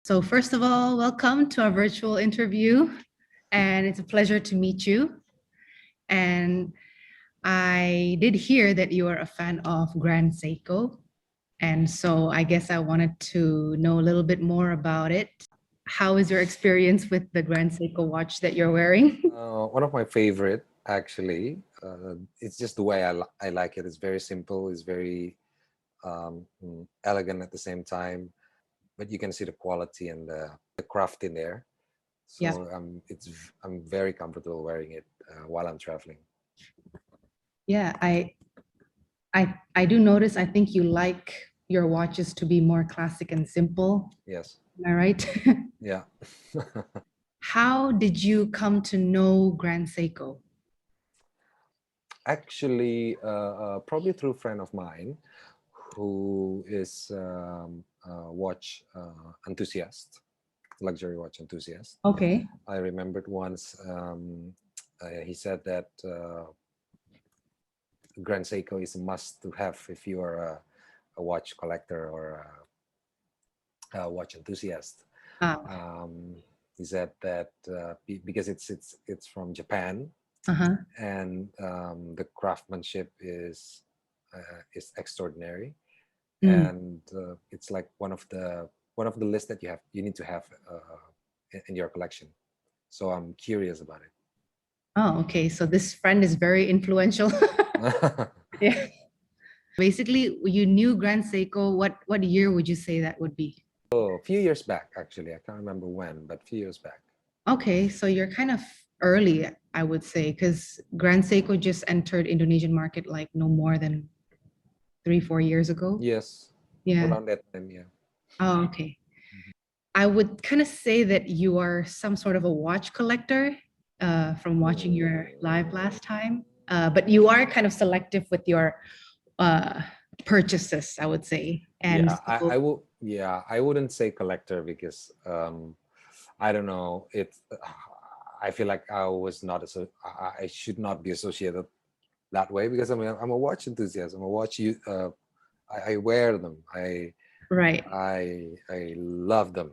So first of all, welcome to our virtual interview. And it's a pleasure to meet you. And I did hear that you are a fan of Grand Seiko. And so I guess I wanted to know a little bit more about it. How is your experience with the Grand Seiko watch that you're wearing? One of my favorite, actually. It's just the way I like it. It's very simple. It's very elegant at the same time, but you can see the quality and the craft in there. Yeah. So I'm very comfortable wearing it while I'm traveling. Yeah, I do notice, I think you like your watches to be more classic and simple. Yes. Am I right? Yeah. How did you come to know Grand Seiko? Actually, probably through a friend of mine who is a watch enthusiast, luxury watch enthusiast. Okay. I remembered once he said that Grand Seiko is a must to have if you are a watch collector or a watch enthusiast. He said that because it's from Japan, and the craftsmanship is extraordinary, and it's like one of the lists that you need to have in your collection. So I'm curious about it. Oh, okay. So this friend is very influential. Yeah. Basically, you knew Grand Seiko. What year would you say that would be? Oh, a few years back, actually. I can't remember when, but a few years back. Okay, so you're kind of early, I would say, because Grand Seiko just entered Indonesian market like no more than 3-4 years ago. Yes. Yeah. Around that time, yeah. Oh, okay. I would kind of say that you are some sort of a watch collector from watching your live last time, but you are kind of selective with your purchases, I would say. And yeah, I will. Yeah, I wouldn't say collector because I don't know. I feel like I was not I should not be associated that way because I'm a watch enthusiast. I'm a watch. I wear them. Right. I love them.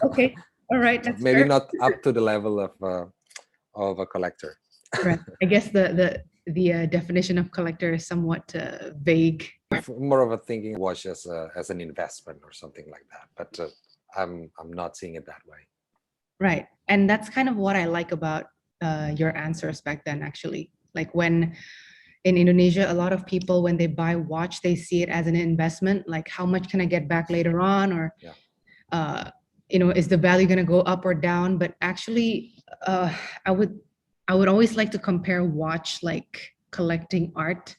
Okay. All right. That's maybe fair. not up to the level of a collector. Right. I guess the definition of collector is somewhat vague. More of a thinking watch as an investment or something like that. But I'm not seeing it that way. Right. And that's kind of what I like about your answers back then, actually. Like when in Indonesia, a lot of people, when they buy watch, they see it as an investment. Like, how much can I get back later on? Or, is the value going to go up or down? But actually, I would always like to compare watch like collecting art.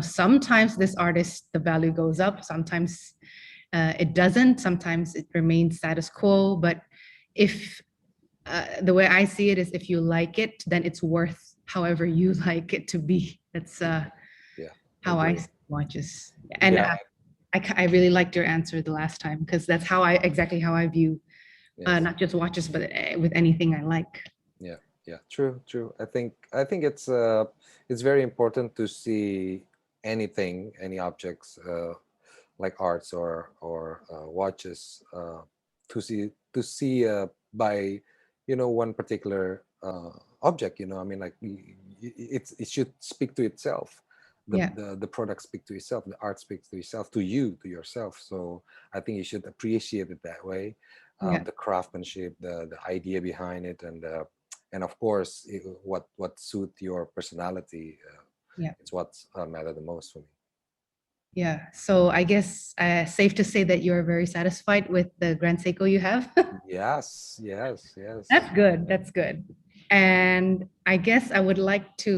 Sometimes this artist, the value goes up. Sometimes it doesn't. Sometimes it remains status quo. But if the way I see it is, if you like it, then it's worth however you like it to be. That's how I see watches. And I really liked your answer the last time, because that's exactly how I view not just watches, but with anything I like. Yeah, true. I think it's very important to see any objects like arts or watches to see by one particular object. I mean, like it should speak to itself. The product speak to itself. The art speaks to itself, to yourself. So I think you should appreciate it that way. The craftsmanship, the idea behind it, and of course what suit your personality. It's what matter the most for me. Yeah, so I guess safe to say that you're very satisfied with the Grand Seiko you have. Yes. That's good. And I guess I would like to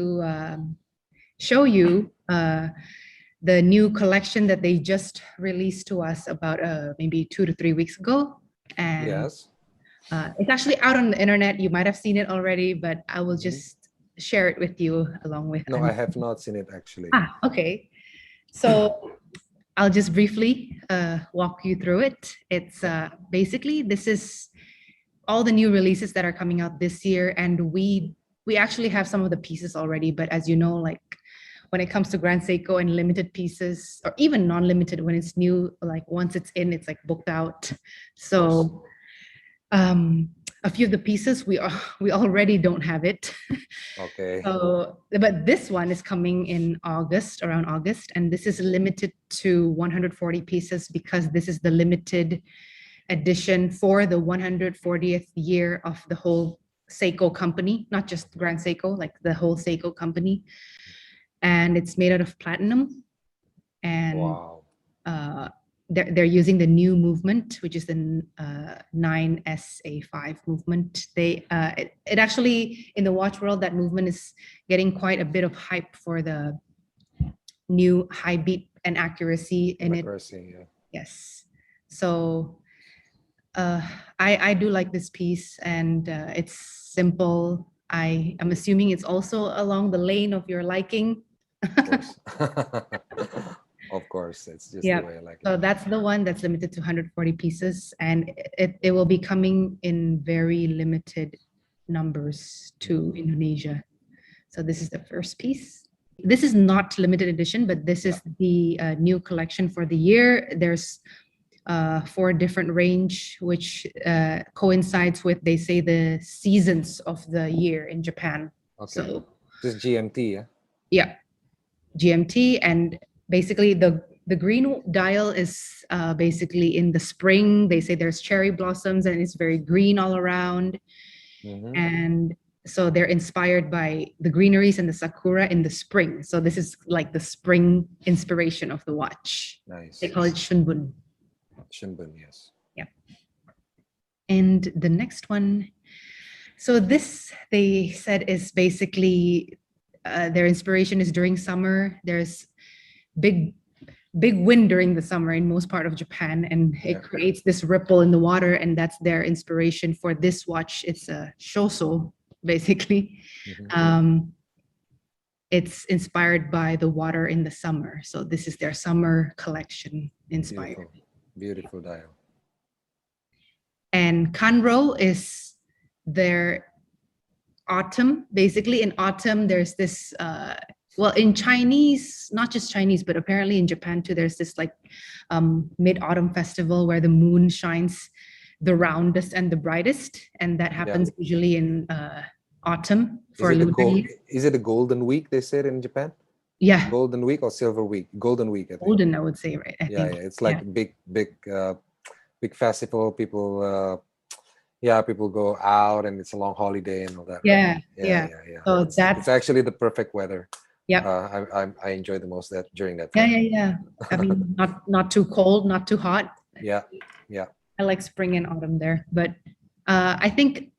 show you the new collection that they just released to us about maybe 2 to 3 weeks ago. And yes, it's actually out on the internet. You might have seen it already, but I will just share it with you along with. No, I have not seen it actually. Okay. So I'll just briefly walk you through it. It's basically, this is all the new releases that are coming out this year, and we actually have some of the pieces already, but as you know, like when it comes to Grand Seiko and limited pieces, or even non-limited when it's new, like once it's in, it's like booked out. So a few of the pieces we already don't have it. Okay. So, but this one is coming in August, around August, and this is limited to 140 pieces because this is the limited edition for the 140th year of the whole Seiko company, not just Grand Seiko, like the whole Seiko company. And it's made out of platinum. And Wow. they're using the new movement, which is the 9SA5 movement. It actually, in the watch world, that movement is getting quite a bit of hype for the new high beat and accuracy in it. Accuracy, yeah. Yes. So I do like this piece, and it's simple. I'm assuming it's also along the lane of your liking. Of course. Of course, it's just Yeah. the way I like So it. that's the one that's limited to 140 pieces, and it will be coming in very limited numbers to Indonesia. So this is the first piece. This is not limited edition, but this is the new collection for the year. There's 4 different range, which coincides with, they say, the seasons of the year in Japan. Okay. So Just GMT, yeah? yeah, GMT, and basically the green dial is basically in the spring. They say there's cherry blossoms and it's very green all around. Mm-hmm. And so they're inspired by the greeneries and the sakura in the spring. So this is like the spring inspiration of the watch. Nice. They call it shunbun. Shinbun, yes. Yeah. And the next one, so this, they said, is basically their inspiration is during summer. There's big wind during the summer in most part of Japan, and it creates this ripple in the water, and that's their inspiration for this watch. It's a shoso, basically. Mm-hmm. It's inspired by the water in the summer. So this is their summer collection inspired. Beautiful. Beautiful dial. And Kanro is their autumn. Basically, in autumn, there's this, well, in Chinese, not just Chinese, but apparently in Japan too, there's this like mid-autumn festival where the moon shines the roundest and the brightest. And that happens usually in autumn for lunar year. Is it a golden week, they said in Japan? Yeah. Golden week or silver week? Golden week, I think. Golden, I would say, right? I think. It's like big festival. People people go out and it's a long holiday and all that. Yeah. So it's actually the perfect weather. Yeah. I enjoy the most that during that time. Yeah. I mean, not too cold, not too hot. Yeah. I like spring and autumn there, but I think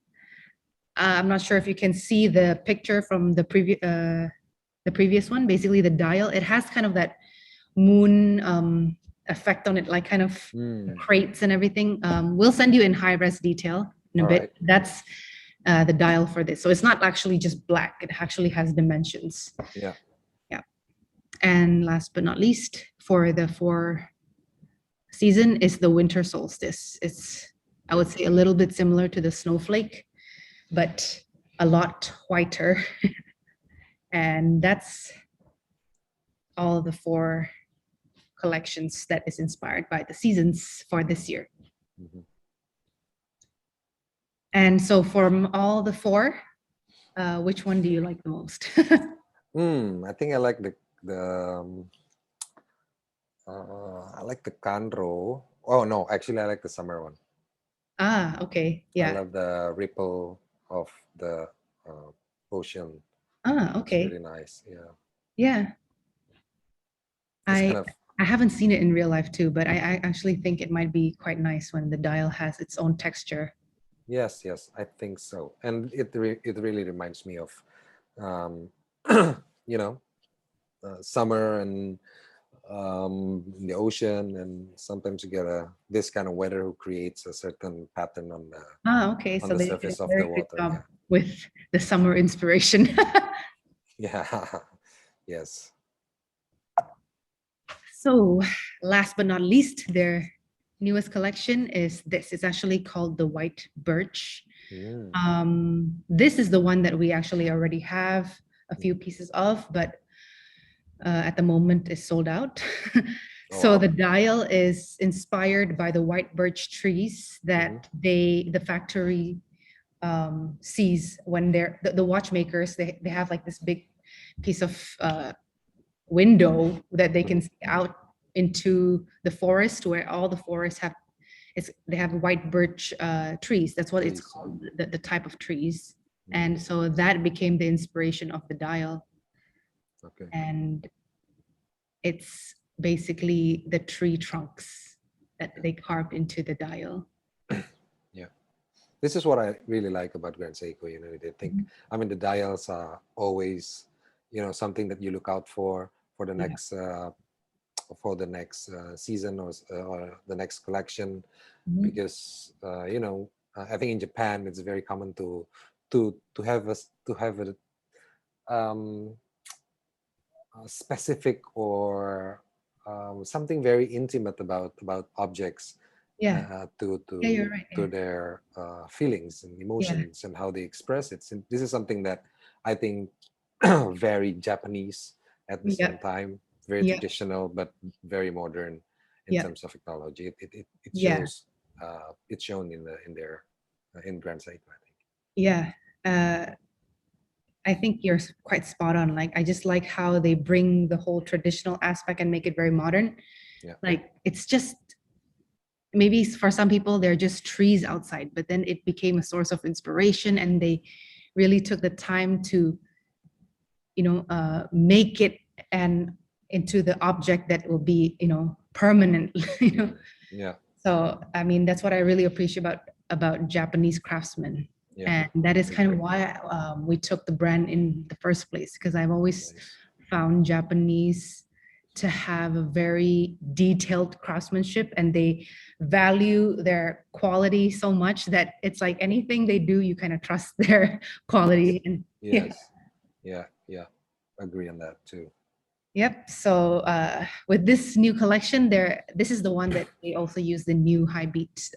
I'm not sure if you can see the picture from the previous one. Basically, the dial, it has kind of that moon effect on it, like kind of crates and everything. We'll send you in high res detail in a bit. Right. That's the dial for this. So it's not actually just black. It actually has dimensions. Yeah. And last but not least, for the 4 season is the winter solstice. It's, I would say, a little bit similar to the snowflake, but a lot whiter. And that's all the 4 collections that is inspired by the seasons for this year. Mm-hmm. And so from all the 4, which one do you like the most? I think I like the Kanro. Oh no, actually I like the summer one. Okay. Yeah. I love the ripple of the ocean. Okay. It's really nice. Yeah. I haven't seen it in real life too, but I actually think it might be quite nice when the dial has its own texture. Yes, I think so. And it really reminds me of, summer and in the ocean, and sometimes you get this kind of weather who creates a certain pattern on the okay. on So the they surface did a of very the good water. job with the summer inspiration. Yes. So last but not least, their newest collection is this. It's actually called the White Birch. This is the one that we actually already have a few pieces of, but at the moment is sold out. Oh, So wow. the dial is inspired by the white birch trees that the factory sees when the watchmakers, they have like this big piece of window that they can see out into the forest, where all the forests have, they have white birch trees. That's what it's Trees. called, the type of trees. And so that became the inspiration of the dial. Okay. And it's basically the tree trunks that they carved into the dial. Yeah. This is what I really like about Grand Seiko. You know, they think, I mean, the dials are always, you know, something that you look out for the Yeah. next season or the next collection, because you know, I think in Japan it's very common to have um, a specific or something very intimate about objects, Yeah. to Yeah, you're right. Yeah. their feelings and Yeah. emotions and how they express it. And this is something that I think very Japanese at the same Yeah. time, very Yeah. traditional but very modern in Yeah. terms of technology. It Yeah. shows, it's shown in their in Grand Seiko, I think. Yeah. Uh, I think you're quite spot on. Like, I just like how they bring the whole traditional aspect and make it very modern. Yeah. Like, it's just, maybe for some people, they're just trees outside, but then it became a source of inspiration, and they really took the time to, make it and into the object that will be, permanent, Yeah. So, I mean, that's what I really appreciate about Japanese craftsmen. Yeah. And that is kind of Agree. why we took the brand in the first place, because I've always Nice. found Japanese to have a very detailed craftsmanship, and they value their quality so much that it's like anything they do, you kind of trust their quality. And yeah. Yes. Yeah. Yeah. Agree on that too. Yep. So with this new collection, this is the one that they also use the new high beat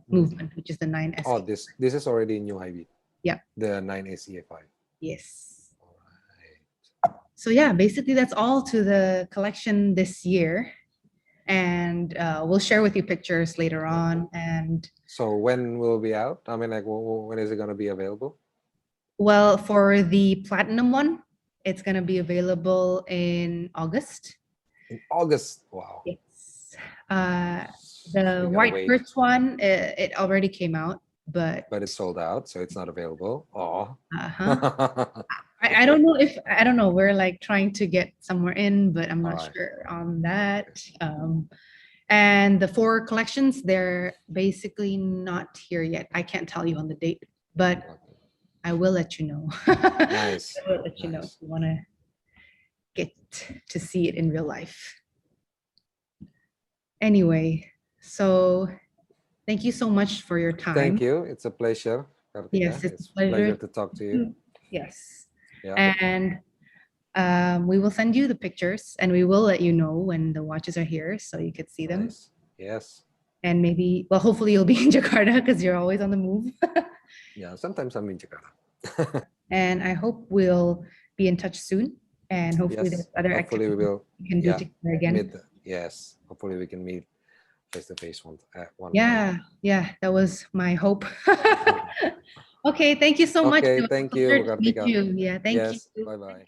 movement, which is the 9S. Oh, this is already new high beat. Yeah. The 9SEA5. Yes. All right. So yeah, basically that's all to the collection this year, and we'll share with you pictures later on. And So when will it be out? I mean, like, when is it going to be available? well, for the platinum one, it's gonna be available in August. In August. Wow. Yes. So The we gotta white wait. birch one, it already came out, but But it's sold out, so it's not available. Oh. uh-huh. I don't know if, I don't know, we're like trying to get somewhere in, but I'm not All right. sure on that. And the 4 collections, they're basically not here yet. I can't tell you on the date, but Okay. I will let you know. Nice. I will let you know if Nice. you want to get to see it in real life. Anyway, so thank you so much for your time. Thank you. It's a pleasure, Kartika. Yes, it's a a pleasure pleasure to talk to you. Yes. Yeah. And we will send you the pictures, and we will let you know when the watches are here so you could see them. Nice. Yes. And maybe, well, hopefully you'll be in Jakarta because you're always on the move. Yeah. Sometimes I'm in Jakarta. And I hope we'll be in touch soon. And hopefully Yes. there's other Hopefully we activities will. we can do Yeah. together again. Yes. Hopefully we can meet face to face one. Yeah, yeah, that was my hope. Okay, thank you so much. Okay. It was a Thank pleasure you, to meet Kartika. you. Yeah, thank Yes. you. Bye bye.